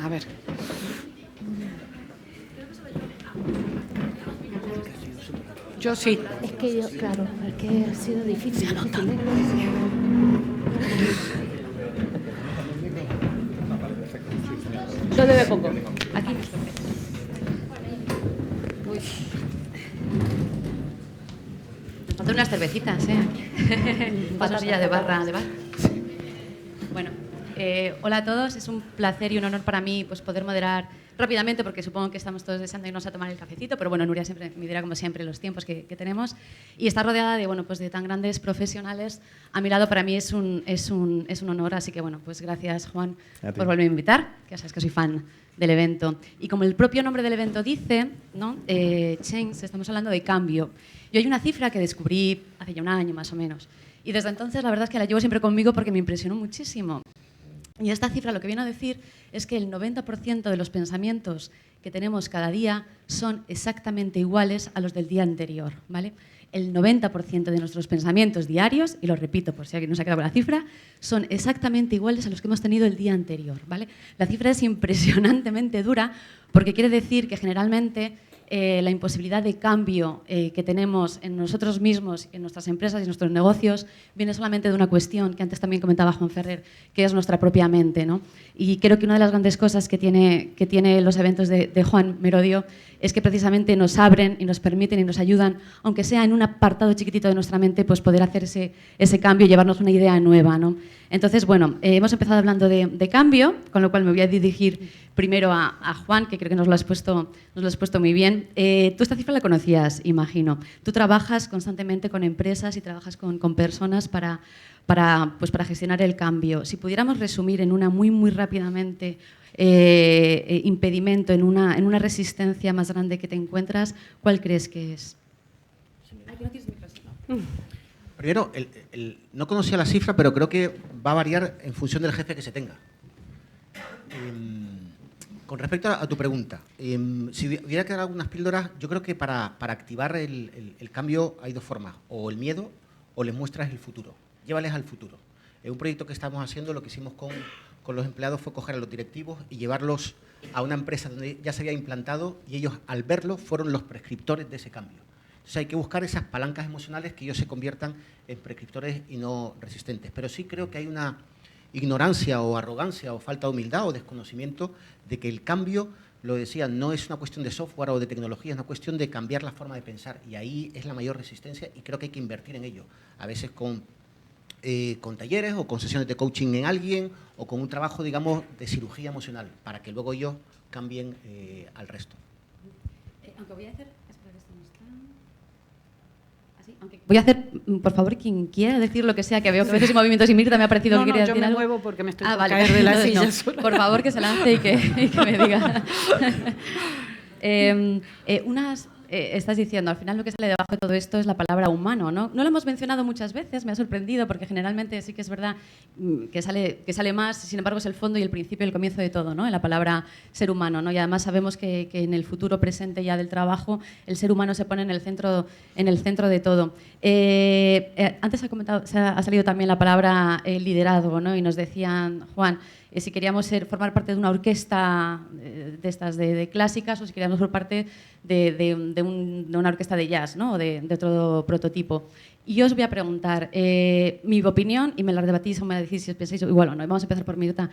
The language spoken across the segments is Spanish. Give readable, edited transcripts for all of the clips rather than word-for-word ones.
A ver. Yo sí. Es que yo, claro, es que ha sido difícil. ¿Dónde me pongo? Aquí. Uy. Nos faltan unas cervecitas, Paso silla de barra, de bar. Bueno, hola a todos. Es un placer y un honor para mí pues, poder moderar rápidamente, porque supongo que estamos todos deseando irnos a tomar el cafecito, pero bueno, Nuria siempre me dirá, como siempre, los tiempos que tenemos. Y estar rodeada de, bueno, pues de tan grandes profesionales a mi lado para mí es un honor. Así que, bueno, pues gracias, Juan, por volverme a invitar, que ya sabes que soy fan del evento. Y como el propio nombre del evento dice, ¿no? Change, estamos hablando de cambio. Yo hay una cifra que descubrí hace ya un año más o menos. Y desde entonces la verdad es que la llevo siempre conmigo porque me impresionó muchísimo. Y esta cifra lo que viene a decir es que el 90% de los pensamientos que tenemos cada día son exactamente iguales a los del día anterior, ¿vale? El 90% de nuestros pensamientos diarios, y lo repito por si alguien no se ha quedado con la cifra, son exactamente iguales a los que hemos tenido el día anterior, ¿vale? La cifra es impresionantemente dura porque quiere decir que generalmente la imposibilidad de cambio que tenemos en nosotros mismos, en nuestras empresas y en nuestros negocios, viene solamente de una cuestión que antes también comentaba Juan Ferrer, que es nuestra propia mente, ¿no? Y creo que una de las grandes cosas que tiene los eventos de Juan Merodio es que precisamente nos abren y nos permiten y nos ayudan, aunque sea en un apartado chiquitito de nuestra mente, pues poder hacer ese cambio y llevarnos una idea nueva, ¿no? Entonces, bueno, hemos empezado hablando de cambio, con lo cual me voy a dirigir primero a Juan, que creo que nos lo has puesto muy bien. Tú esta cifra la conocías, imagino. Tú trabajas constantemente con empresas y trabajas con personas para gestionar el cambio. Si pudiéramos resumir en una muy rápidamente impedimento, en una resistencia más grande que te encuentras, ¿cuál crees que es? Aquí no tienes micrófono. Primero, no conocía la cifra, pero creo que va a variar en función del jefe que se tenga. Con respecto a tu pregunta, si hubiera que dar algunas píldoras, yo creo que para activar el cambio hay dos formas, o el miedo o les muestras el futuro, llévales al futuro. En un proyecto que estamos haciendo, lo que hicimos con los empleados fue coger a los directivos y llevarlos a una empresa donde ya se había implantado y ellos al verlo fueron los prescriptores de ese cambio. Entonces hay que buscar esas palancas emocionales que ellos se conviertan en prescriptores y no resistentes. Pero sí creo que hay una ignorancia o arrogancia o falta de humildad o desconocimiento de que el cambio, lo decía, no es una cuestión de software o de tecnología, es una cuestión de cambiar la forma de pensar y ahí es la mayor resistencia y creo que hay que invertir en ello. A veces con talleres o con sesiones de coaching en alguien o con un trabajo, digamos, de cirugía emocional para que luego ellos cambien al resto. Aunque voy a hacer... Voy a hacer, por favor, quien quiera decir lo que sea, que veo que a veces en movimientos y Mirta me ha parecido que quería decir algo. Yo me muevo porque me estoy por vale, caer de la silla. No, por favor, que se lance y que me diga. Estás diciendo, al final lo que sale debajo de todo esto es la palabra humano, ¿no? No lo hemos mencionado muchas veces, me ha sorprendido, porque generalmente sí que es verdad que sale más, sin embargo es el fondo y el principio y el comienzo de todo, ¿no? En la palabra ser humano, ¿no? Y además sabemos que en el futuro presente ya del trabajo el ser humano se pone en el centro de todo. Antes ha salido también la palabra liderazgo, ¿no? Y nos decían, Juan, si queríamos formar parte de una orquesta de estas de clásicas o si queríamos formar parte de una orquesta de jazz, ¿no? O de otro prototipo. Y yo os voy a preguntar, mi opinión, y me la debatís o me la decís si os pensáis igual o no. Vamos a empezar por Mirta.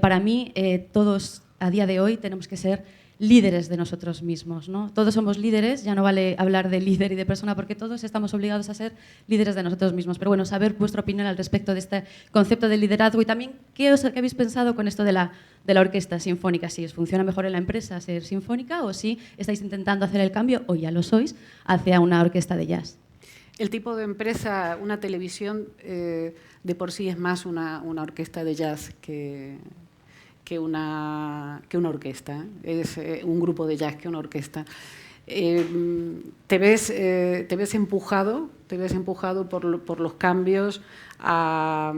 Para mí, todos a día de hoy tenemos que ser líderes de nosotros mismos, ¿no? Todos somos líderes, ya no vale hablar de líder y de persona porque todos estamos obligados a ser líderes de nosotros mismos. Pero bueno, saber vuestra opinión al respecto de este concepto de liderazgo y también qué habéis pensado con esto de la orquesta sinfónica, si os funciona mejor en la empresa ser sinfónica o si estáis intentando hacer el cambio, o ya lo sois, hacia una orquesta de jazz. El tipo de empresa, una televisión, de por sí es más una orquesta de jazz que una orquesta, es un grupo de jazz que una orquesta. Te ves empujado por los cambios a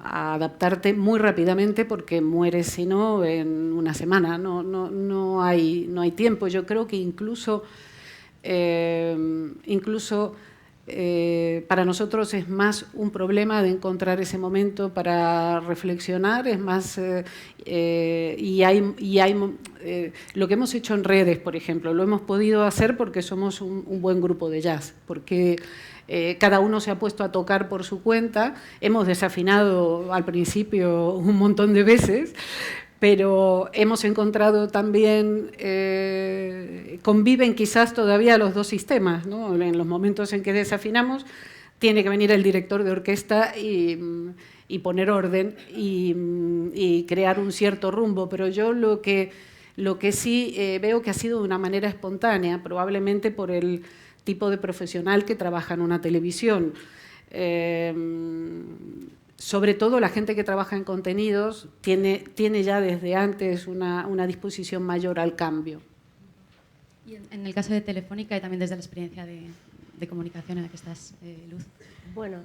adaptarte muy rápidamente porque mueres si no en una semana, no hay tiempo. Yo creo que incluso Para nosotros es más un problema de encontrar ese momento para reflexionar, es más, lo que hemos hecho en redes, por ejemplo, lo hemos podido hacer porque somos un buen grupo de jazz, porque cada uno se ha puesto a tocar por su cuenta, hemos desafinado al principio un montón de veces, pero hemos encontrado también, conviven quizás todavía los dos sistemas, ¿no? En los momentos en que desafinamos, tiene que venir el director de orquesta y poner orden y crear un cierto rumbo, pero yo lo que sí veo que ha sido de una manera espontánea, probablemente por el tipo de profesional que trabaja en una televisión. Sobre todo la gente que trabaja en contenidos tiene ya desde antes una disposición mayor al cambio. Y en el caso de Telefónica y también desde la experiencia de comunicación en la que estás, Luz. Bueno,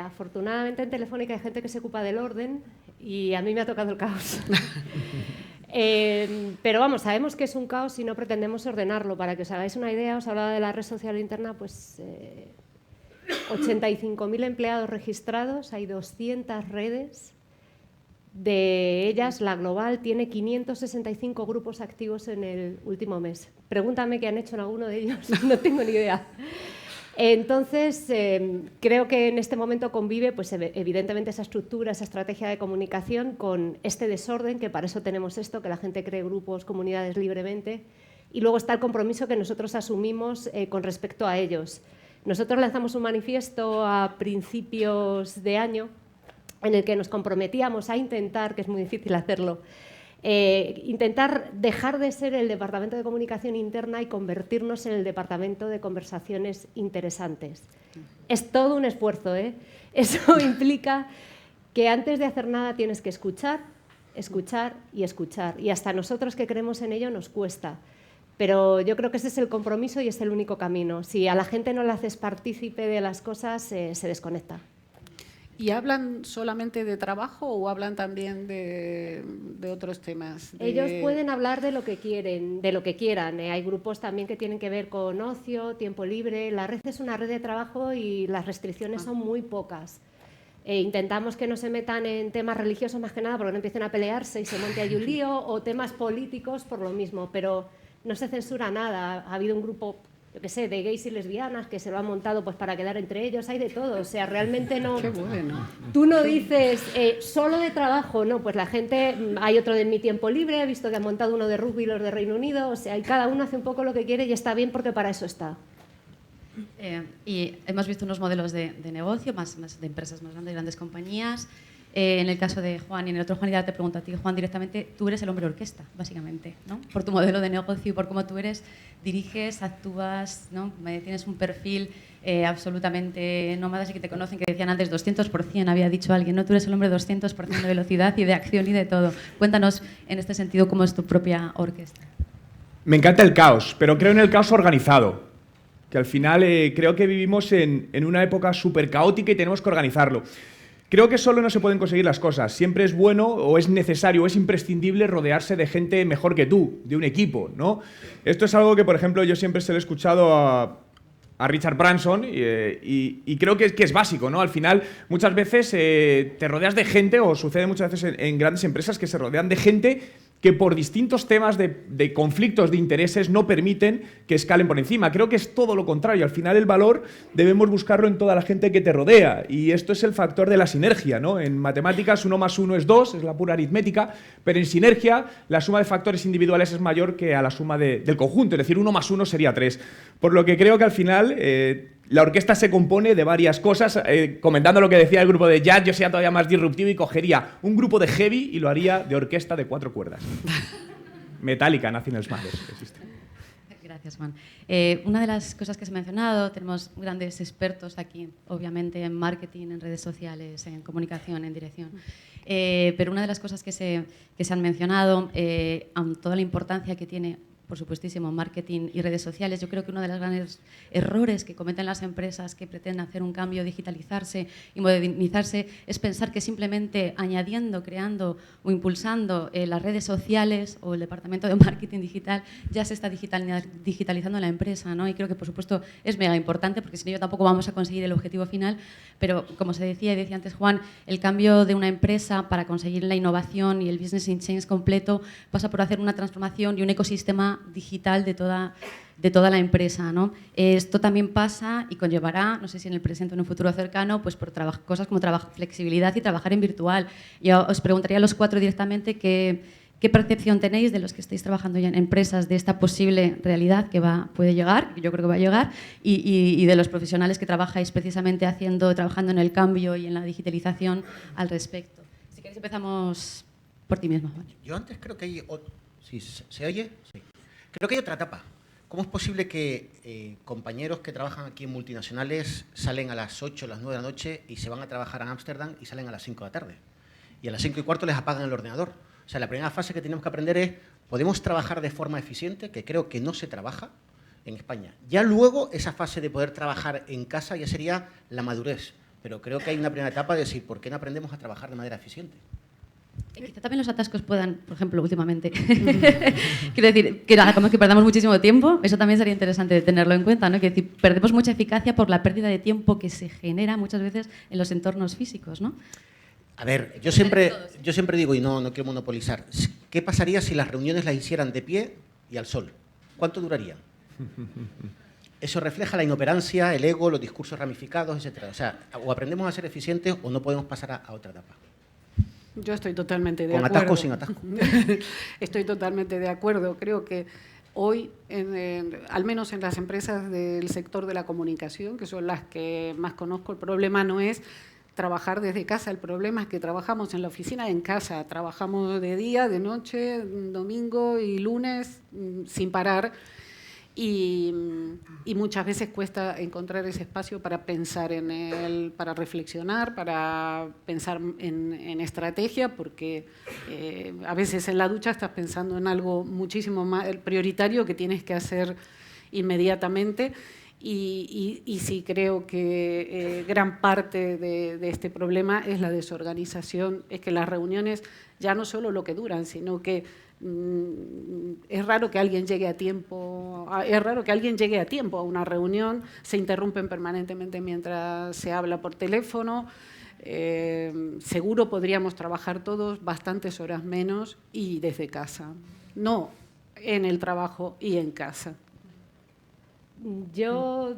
afortunadamente en Telefónica hay gente que se ocupa del orden y a mí me ha tocado el caos. Pero vamos, sabemos que es un caos y no pretendemos ordenarlo. Para que os hagáis una idea, os hablaba de la red social interna, pues 85.000 empleados registrados, hay 200 redes. De ellas, la global tiene 565 grupos activos en el último mes. Pregúntame qué han hecho en alguno de ellos, no tengo ni idea. Entonces, creo que en este momento convive, pues, evidentemente, esa estructura, esa estrategia de comunicación con este desorden, que para eso tenemos esto, que la gente cree grupos, comunidades libremente, y luego está el compromiso que nosotros asumimos con respecto a ellos. Nosotros lanzamos un manifiesto a principios de año en el que nos comprometíamos a intentar, que es muy difícil hacerlo, intentar dejar de ser el Departamento de Comunicación Interna y convertirnos en el Departamento de Conversaciones Interesantes. Es todo un esfuerzo, ¿eh? Eso implica que antes de hacer nada tienes que escuchar, escuchar y escuchar. Y hasta nosotros que creemos en ello nos cuesta. Pero yo creo que ese es el compromiso y es el único camino. Si a la gente no le haces partícipe de las cosas, se desconecta. ¿Y hablan solamente de trabajo o hablan también de otros temas? Ellos pueden hablar de lo que quieren, de lo que quieran. Hay grupos también que tienen que ver con ocio, tiempo libre. La red es una red de trabajo y las restricciones son muy pocas. Intentamos que no se metan en temas religiosos más que nada porque no empiecen a pelearse y se monte ahí un lío, o temas políticos por lo mismo, pero no se censura nada. Ha habido un grupo, yo qué sé, de gays y lesbianas que se lo han montado pues para quedar entre ellos, hay de todo, o sea, realmente no... Qué bueno. Tú no dices solo de trabajo, no, pues la gente, hay otro de mi tiempo libre, he visto que han montado uno de rugby los de Reino Unido, o sea, y cada uno hace un poco lo que quiere y está bien porque para eso está. Y hemos visto unos modelos de negocio, más de empresas más grandes, grandes compañías. En el caso de Juan y en el otro Juan, y ahora te pregunto a ti, Juan, directamente, tú eres el hombre orquesta, básicamente, ¿no? Por tu modelo de negocio y por cómo tú eres, diriges, actúas, ¿no? Tienes un perfil absolutamente nómada, así que te conocen, que decían antes 200%, había dicho alguien, ¿no? Tú eres el hombre 200% de velocidad y de acción y de todo. Cuéntanos, en este sentido, cómo es tu propia orquesta. Me encanta el caos, pero creo en el caos organizado, que al final creo que vivimos en una época súper caótica y tenemos que organizarlo. Creo que solo no se pueden conseguir las cosas. Siempre es bueno o es necesario o es imprescindible rodearse de gente mejor que tú, de un equipo, ¿no? Esto es algo que, por ejemplo, yo siempre se lo he escuchado a Richard Branson y creo que es básico, ¿no? Al final, muchas veces te rodeas de gente, o sucede muchas veces en grandes empresas que se rodean de gente que por distintos temas de conflictos de intereses no permiten que escalen por encima. Creo que es todo lo contrario. Al final el valor debemos buscarlo en toda la gente que te rodea y esto es el factor de la sinergia, ¿no? En matemáticas 1 más 1 es 2, es la pura aritmética, pero en sinergia la suma de factores individuales es mayor que a la suma del conjunto, es decir, 1 más 1 sería 3. Por lo que creo que al final la orquesta se compone de varias cosas. Comentando lo que decía el grupo de jazz, yo sería todavía más disruptivo y cogería un grupo de heavy y lo haría de orquesta de 4 cuerdas. Metallica, National Smackers, existe. Gracias, Juan. Una de las cosas que se ha mencionado, tenemos grandes expertos aquí, obviamente en marketing, en redes sociales, en comunicación, en dirección. Pero una de las cosas que se han mencionado, aun toda la importancia que tiene por supuestísimo, marketing y redes sociales. Yo creo que uno de los grandes errores que cometen las empresas que pretenden hacer un cambio, digitalizarse y modernizarse, es pensar que simplemente añadiendo, creando o impulsando las redes sociales o el departamento de marketing digital ya se está digitalizando la empresa, ¿no? Y creo que, por supuesto, es mega importante, porque sin ello tampoco vamos a conseguir el objetivo final, pero como se decía y decía antes Juan, el cambio de una empresa para conseguir la innovación y el business in change completo pasa por hacer una transformación y un ecosistema digital de toda la empresa, ¿no? Esto también pasa y conllevará, no sé si en el presente o en un futuro cercano, pues por cosas como flexibilidad y trabajar en virtual. Yo os preguntaría a los 4 directamente qué percepción tenéis de los que estáis trabajando ya en empresas de esta posible realidad que puede llegar, que yo creo que va a llegar, y de los profesionales que trabajáis precisamente trabajando en el cambio y en la digitalización al respecto. Si queréis empezamos por ti mismo. Yo antes creo que hay... ¿Sí, ¿se oye? Sí. Creo que hay otra etapa. ¿Cómo es posible que compañeros que trabajan aquí en multinacionales salen a las 8, las 9 de la noche y se van a trabajar a Ámsterdam y salen a las 5 de la tarde? Y a las 5 y cuarto les apagan el ordenador. O sea, la primera fase que tenemos que aprender es, ¿podemos trabajar de forma eficiente? Que creo que no se trabaja en España. Ya luego, esa fase de poder trabajar en casa ya sería la madurez. Pero creo que hay una primera etapa de decir, ¿por qué no aprendemos a trabajar de manera eficiente? Quizá también los atascos puedan, por ejemplo, últimamente. Quiero decir, que como que perdamos muchísimo tiempo, eso también sería interesante tenerlo en cuenta, ¿no? Que decir, perdemos mucha eficacia por la pérdida de tiempo que se genera muchas veces en los entornos físicos, ¿no? A ver, yo siempre digo, y no quiero monopolizar, ¿qué pasaría si las reuniones las hicieran de pie y al sol? ¿Cuánto durarían? Eso refleja la inoperancia, el ego, los discursos ramificados, etc. O sea, o aprendemos a ser eficientes o no podemos pasar a otra etapa. Yo estoy totalmente de acuerdo. Con atasco o sin atasco. Estoy totalmente de acuerdo. Creo que hoy, al menos en las empresas del sector de la comunicación, que son las que más conozco, el problema no es trabajar desde casa, el problema es que trabajamos en la oficina en casa, trabajamos de día, de noche, domingo y lunes sin parar. Y muchas veces cuesta encontrar ese espacio para pensar para reflexionar, para pensar en estrategia, porque a veces en la ducha estás pensando en algo muchísimo más prioritario que tienes que hacer inmediatamente. Y sí creo que gran parte de este problema es la desorganización, es que las reuniones ya no solo lo que duran, sino que es raro que alguien llegue a tiempo, a una reunión, se interrumpen permanentemente mientras se habla por teléfono. Seguro podríamos trabajar todos bastantes horas menos y desde casa, no en el trabajo y en casa. Yo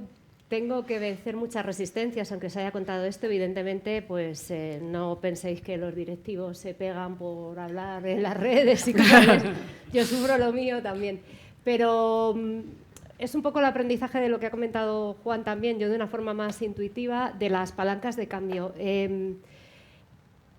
tengo que vencer muchas resistencias, aunque se haya contado esto, evidentemente, pues no penséis que los directivos se pegan por hablar en las redes y cosas. Yo sufro lo mío también. Pero es un poco el aprendizaje de lo que ha comentado Juan también, yo de una forma más intuitiva, de las palancas de cambio.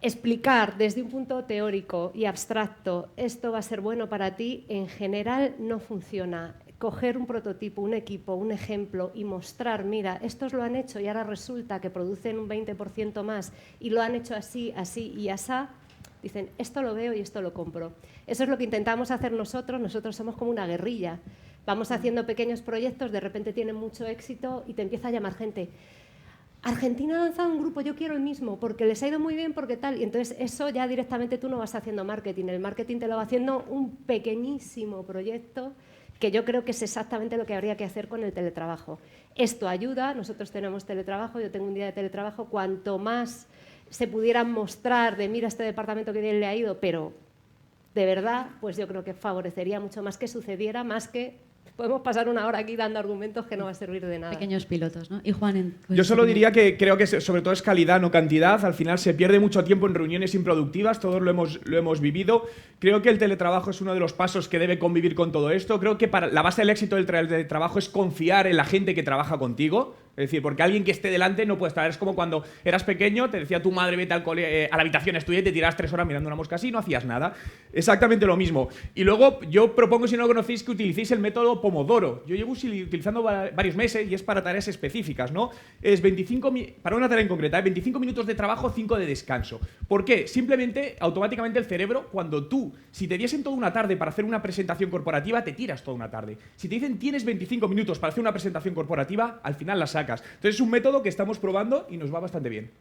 Explicar desde un punto teórico y abstracto esto va a ser bueno para ti, en general no funciona. Coger un prototipo, un equipo, un ejemplo y mostrar, mira, estos lo han hecho y ahora resulta que producen un 20% más y lo han hecho así, así y asá, dicen, esto lo veo y esto lo compro. Eso es lo que intentamos hacer nosotros somos como una guerrilla. Vamos haciendo pequeños proyectos, de repente tienen mucho éxito y te empieza a llamar gente. Argentina ha lanzado un grupo, yo quiero el mismo, porque les ha ido muy bien, porque tal. Y entonces eso ya directamente tú no vas haciendo marketing, el marketing te lo va haciendo un pequeñísimo proyecto que yo creo que es exactamente lo que habría que hacer con el teletrabajo. Esto ayuda, nosotros tenemos teletrabajo, yo tengo un día de teletrabajo, cuanto más se pudieran mostrar de mira este departamento que bien le ha ido, pero de verdad, pues yo creo que favorecería mucho más que sucediera, más que podemos pasar una hora aquí dando argumentos que no va a servir de nada. Pequeños pilotos, ¿no? Y Juan, yo solo diría que creo que sobre todo es calidad, no cantidad. Al final se pierde mucho tiempo en reuniones improductivas, todos lo hemos vivido. Creo que el teletrabajo es uno de los pasos que debe convivir con todo esto. Creo que la base del éxito del teletrabajo es confiar en la gente que trabaja contigo. Es decir, porque alguien que esté delante no puede estar. Es como cuando eras pequeño, te decía tu madre, vete a la habitación a estudiar y te tirabas 3 horas mirando una mosca así y no hacías nada. Exactamente lo mismo. Y luego yo propongo, si no lo conocéis, que utilicéis el método Pomodoro. Yo llevo utilizando varios meses y es para tareas específicas, ¿no? Es para una tarea en concreta, 25 minutos de trabajo, 5 de descanso. ¿Por qué? Simplemente, automáticamente el cerebro, si te diesen toda una tarde para hacer una presentación corporativa, te tiras toda una tarde. Si te dicen tienes 25 minutos para hacer una presentación corporativa, al final la sacas. Entonces es un método que estamos probando y nos va bastante bien.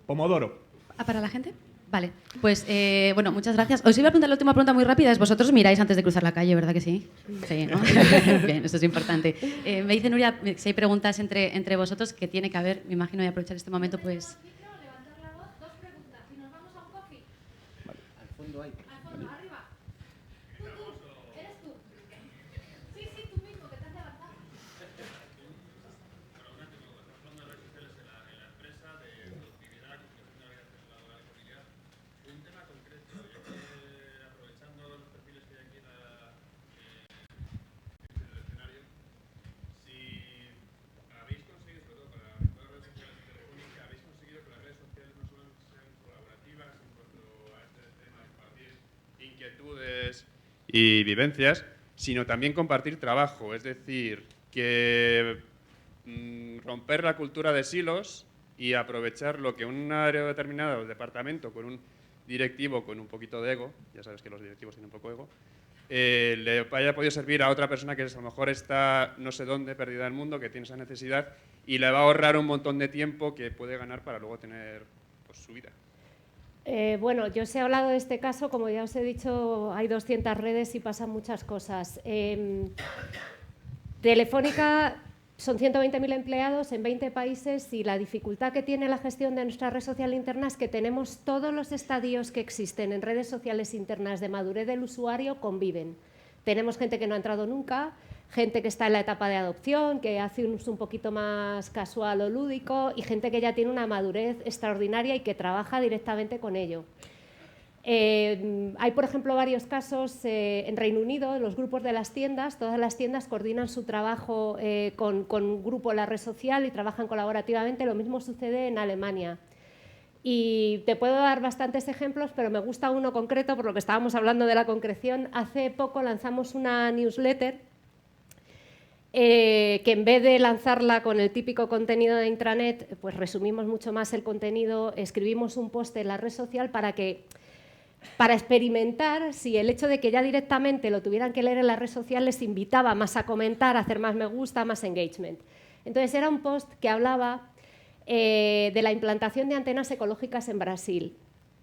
Pomodoro. ¿Para la gente? Vale, pues bueno, muchas gracias. Os iba a preguntar la última pregunta muy rápida. Es vosotros miráis antes de cruzar la calle, ¿verdad que sí? Sí, ¿no? Bien, eso es importante. Me dice Nuria, si hay preguntas entre vosotros, que tiene que haber, me imagino, y aprovechar este momento, pues... Al fondo hay. Y vivencias, sino también compartir trabajo, es decir, que romper la cultura de silos y aprovechar lo que un área determinada o departamento con un directivo con un poquito de ego, ya sabes que los directivos tienen un poco de ego, le haya podido servir a otra persona que a lo mejor está no sé dónde, perdida en el mundo, que tiene esa necesidad y le va a ahorrar un montón de tiempo que puede ganar para luego tener pues, su vida. Bueno, yo os he hablado de este caso, como ya os he dicho, hay 200 redes y pasan muchas cosas. Telefónica son 120.000 empleados en 20 países y la dificultad que tiene la gestión de nuestra red social interna es que tenemos todos los estadios que existen en redes sociales internas de madurez del usuario conviven. Tenemos gente que no ha entrado nunca, gente que está en la etapa de adopción, que hace un uso un poquito más casual o lúdico, y gente que ya tiene una madurez extraordinaria y que trabaja directamente con ello. Hay, por ejemplo, varios casos en Reino Unido, los grupos de las tiendas, todas las tiendas coordinan su trabajo con un grupo en la red social y trabajan colaborativamente. Lo mismo sucede en Alemania. Y te puedo dar bastantes ejemplos, pero me gusta uno concreto, por lo que estábamos hablando de la concreción. Hace poco lanzamos una newsletter que en vez de lanzarla con el típico contenido de intranet, pues resumimos mucho más el contenido, escribimos un post en la red social para experimentar si el hecho de que ya directamente lo tuvieran que leer en la red social les invitaba más a comentar, a hacer más me gusta, más engagement. Entonces era un post que hablaba de la implantación de antenas ecológicas en Brasil.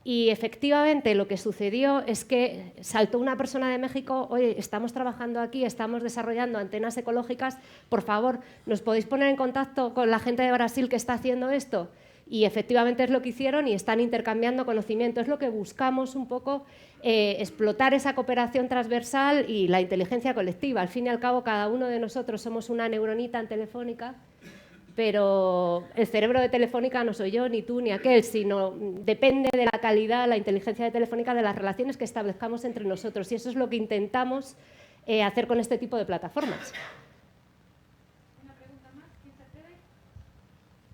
Y efectivamente lo que sucedió es que saltó una persona de México, oye, estamos trabajando aquí, estamos desarrollando antenas ecológicas, por favor, ¿nos podéis poner en contacto con la gente de Brasil que está haciendo esto? Y efectivamente es lo que hicieron y están intercambiando conocimiento. Es lo que buscamos un poco, explotar esa cooperación transversal y la inteligencia colectiva. Al fin y al cabo, cada uno de nosotros somos una neuronita en Telefónica, pero el cerebro de Telefónica no soy yo, ni tú, ni aquel, sino depende de la calidad, la inteligencia de Telefónica, de las relaciones que establezcamos entre nosotros. Y eso es lo que intentamos hacer con este tipo de plataformas. Una pregunta más, ¿quién se atreve?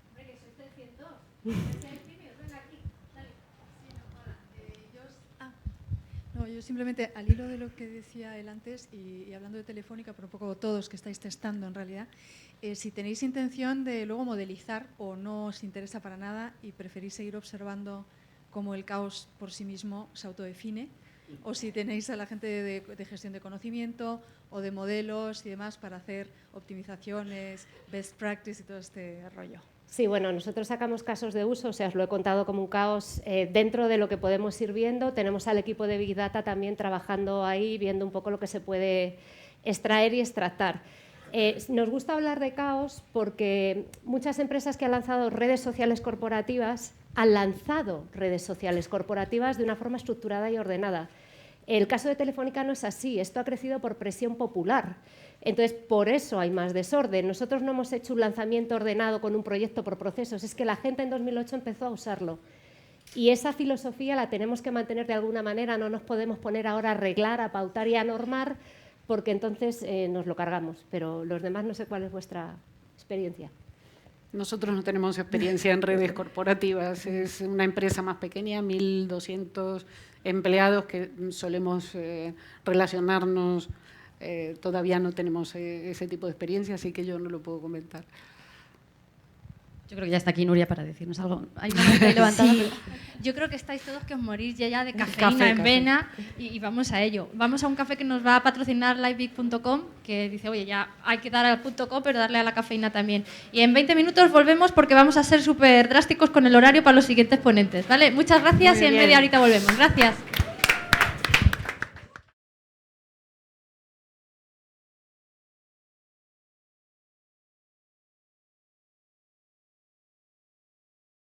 Hombre, que sois 300. Venga aquí, dale. Sí, no, hola. Yo simplemente, al hilo de lo que decía él antes, y hablando de Telefónica, pero un poco todos que estáis testando en realidad, si tenéis intención de luego modelizar o no os interesa para nada y preferís seguir observando cómo el caos por sí mismo se autodefine, o si tenéis a la gente de gestión de conocimiento o de modelos y demás para hacer optimizaciones, best practice y todo este rollo. Sí, bueno, nosotros sacamos casos de uso, o sea, os lo he contado como un caos. Dentro de lo que podemos ir viendo, tenemos al equipo de Big Data también trabajando ahí, viendo un poco lo que se puede extraer y extractar. Nos gusta hablar de caos porque muchas empresas que han lanzado redes sociales corporativas han lanzado redes sociales corporativas de una forma estructurada y ordenada. El caso de Telefónica no es así, esto ha crecido por presión popular. Entonces, por eso hay más desorden. Nosotros no hemos hecho un lanzamiento ordenado con un proyecto por procesos, es que la gente en 2008 empezó a usarlo. Y esa filosofía la tenemos que mantener de alguna manera, no nos podemos poner ahora a arreglar, a pautar y a normar, porque entonces nos lo cargamos. Pero los demás no sé cuál es vuestra experiencia. Nosotros no tenemos experiencia en redes corporativas, es una empresa más pequeña, 1.200 empleados que solemos relacionarnos, todavía no tenemos ese tipo de experiencia, así que yo no lo puedo comentar. Yo creo que ya está aquí Nuria para decirnos algo. Hay una mano ahí levantada. Sí. Yo creo que estáis todos que os morís ya de cafeína en vena y vamos a ello. Vamos a un café que nos va a patrocinar livebig.com, que dice, oye, ya hay que dar al .com, pero darle a la cafeína también. Y en 20 minutos volvemos porque vamos a ser súper drásticos con el horario para los siguientes ponentes, ¿vale? Muchas gracias y en media horita volvemos. Gracias.